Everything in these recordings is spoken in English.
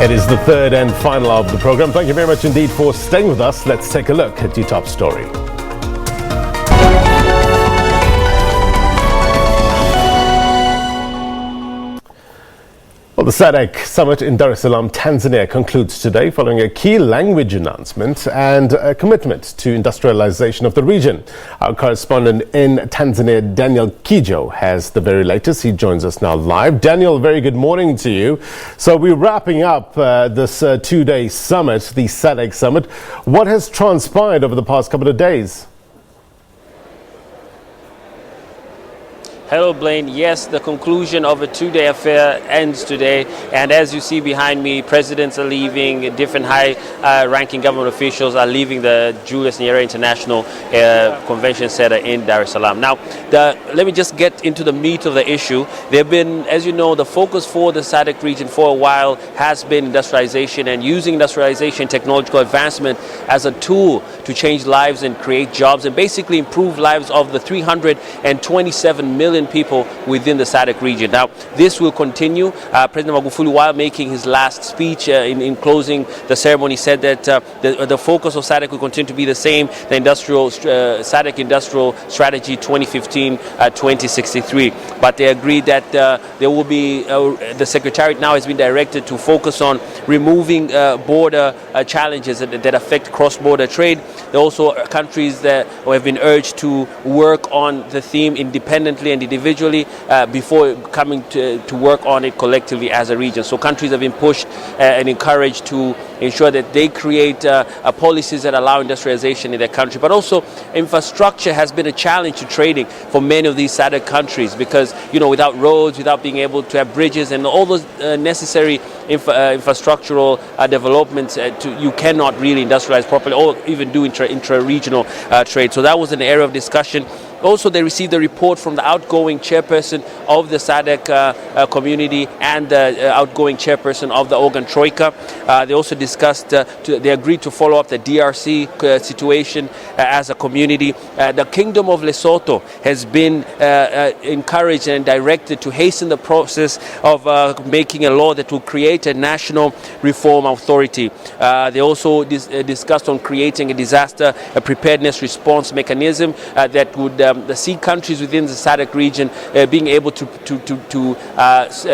It is the third and final of the program. Thank you very much indeed for staying with us. Let's take a look at your top story. Well, the SADC summit in Dar es Salaam, Tanzania concludes today following a key language announcement and a commitment to industrialization of the region. Our correspondent in Tanzania, Daniel Kijo, has the very latest. He joins us now live. Daniel, very good morning to you. So we're wrapping up this two-day summit, the SADC summit. What has transpired over the past couple of days? Hello, Blaine. Yes, the conclusion of a two-day affair ends today. And as you see behind me, presidents are leaving, different high-ranking government officials are leaving the Julius Nyerere International Convention Center in Dar es Salaam. Now, let me just get into the meat of the issue. There have been, as you know, the focus for the SADC region for a while has been industrialization and using industrialization, technological advancement as a tool to change lives and create jobs and basically improve lives of the 327 million people within the SADC region. Now, this will continue. President Magufuli, while making his last speech in closing the ceremony, said that the focus of SADC will continue to be the same, the SADC Industrial Strategy 2015-2063. But they agreed that there will be, the Secretariat now has been directed to focus on removing border challenges that affect cross-border trade. There are also countries that have been urged to work on the theme independently and individually before coming to work on it collectively as a region. So countries have been pushed and encouraged to ensure that they create policies that allow industrialization in their country. But also infrastructure has been a challenge to trading for many of these SADC countries because, you know, without roads, without being able to have bridges and all those necessary infrastructural developments, you cannot really industrialize properly or even do intra-regional trade. So that was an area of discussion. Also, they received a report from the outgoing chairperson of the SADC community and the outgoing chairperson of the Organ Troika. They also discussed, they agreed to follow up the DRC situation as a community. The Kingdom of Lesotho has been encouraged and directed to hasten the process of making a law that will create a national reform authority. They also discussed on creating a disaster preparedness response mechanism that would see countries within the SADC region being able to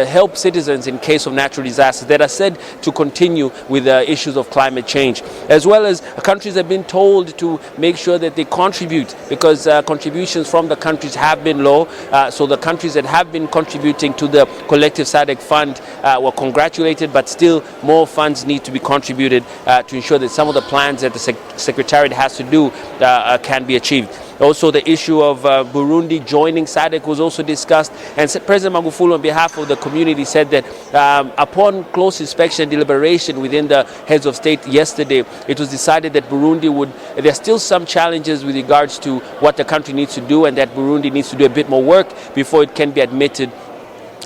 help citizens in case of natural disasters that are said to continue with issues of climate change. As well as countries have been told to make sure that they contribute because contributions from the countries have been low. So the countries that have been contributing to the collective SADC fund were congratulated, but still more funds need to be contributed to ensure that some of the plans that the Secretariat has to do can be achieved. Also, the issue of Burundi joining SADC was also discussed, and President Magufuli, on behalf of the community, said that upon close inspection and deliberation within the heads of state yesterday, it was decided that Burundi there are still some challenges with regards to what the country needs to do, and that Burundi needs to do a bit more work before it can be admitted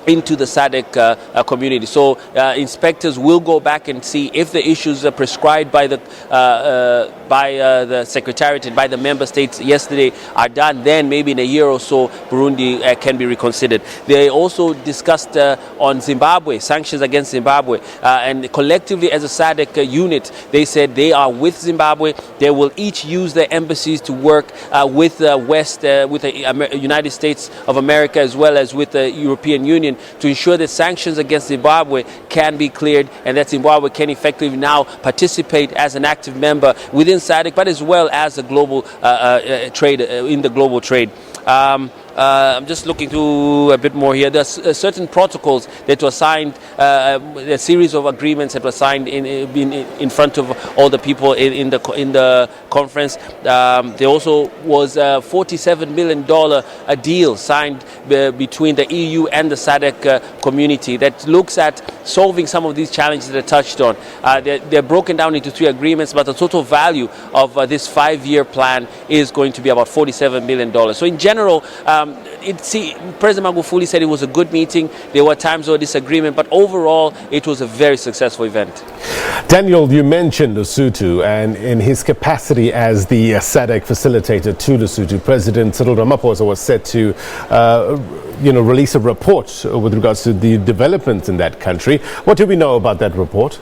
into the SADC community. So inspectors will go back and see if the issues prescribed by the Secretariat and by the member states yesterday are done. Then maybe in a year or so, Burundi can be reconsidered. They also discussed on Zimbabwe, sanctions against Zimbabwe, and collectively as a SADC unit, they said they are with Zimbabwe. They will each use their embassies to work with the West, with the United States of America, as well as with the European Union, to ensure that sanctions against Zimbabwe can be cleared and that Zimbabwe can effectively now participate as an active member within SADC, but as well as a global trade, in the global trade. I'm just looking through a bit more here. There's certain protocols that were signed, a series of agreements that were signed in front of all the people in the conference. There also was a $47 million a deal signed between the EU and the SADC community that looks at solving some of these challenges that are touched on. They're broken down into 3 agreements, but the total value of this 5-year plan is going to be about $47 million. So in general, President Magufuli said it was a good meeting. There were times of disagreement, but overall, it was a very successful event. Daniel, you mentioned Lesotho, and in his capacity as the SADC facilitator to Lesotho, President Cyril Ramaphosa was set to release a report with regards to the developments in that country. What do we know about that report?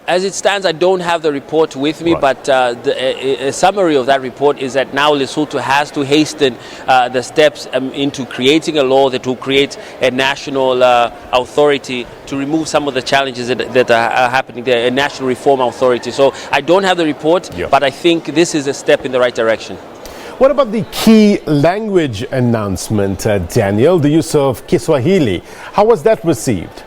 As it stands, I don't have the report with me, Right. but a summary of that report is that now Lesotho has to hasten the steps into creating a law that will create a national authority to remove some of the challenges that are happening there, a national reform authority. So I don't have the report, Yeah. but I think this is a step in the right direction. What about the key language announcement, Daniel, the use of Kiswahili? How was that received?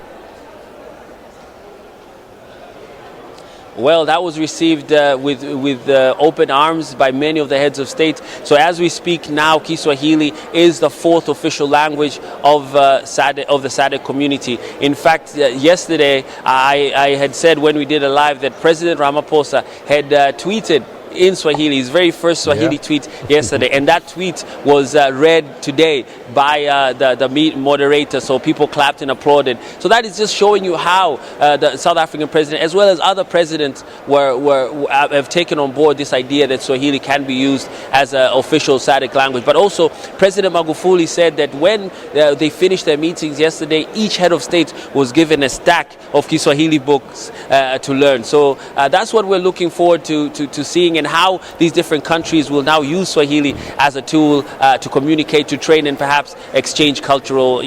Well, that was received with open arms by many of the heads of state. So as we speak now, Kiswahili is the fourth official language of the SADC community. In fact, yesterday I had said when we did a live that President Ramaphosa had tweeted in Swahili, his very first Swahili tweet yesterday, and that tweet was read today by the meet moderator, so people clapped and applauded. So that is just showing you how the South African president, as well as other presidents, have taken on board this idea that Swahili can be used as an official SADC language. But also, President Magufuli said that when they finished their meetings yesterday, each head of state was given a stack of Kiswahili books to learn. So that's what we're looking forward to seeing, and how these different countries will now use Swahili as a tool to communicate, to train, and perhaps exchange cultural,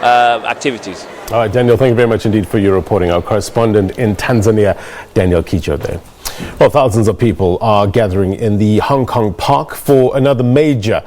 activities. All right, Daniel, thank you very much indeed for your reporting. Our correspondent in Tanzania, Daniel Kijo, there. Well, thousands of people are gathering in the Hong Kong Park for another major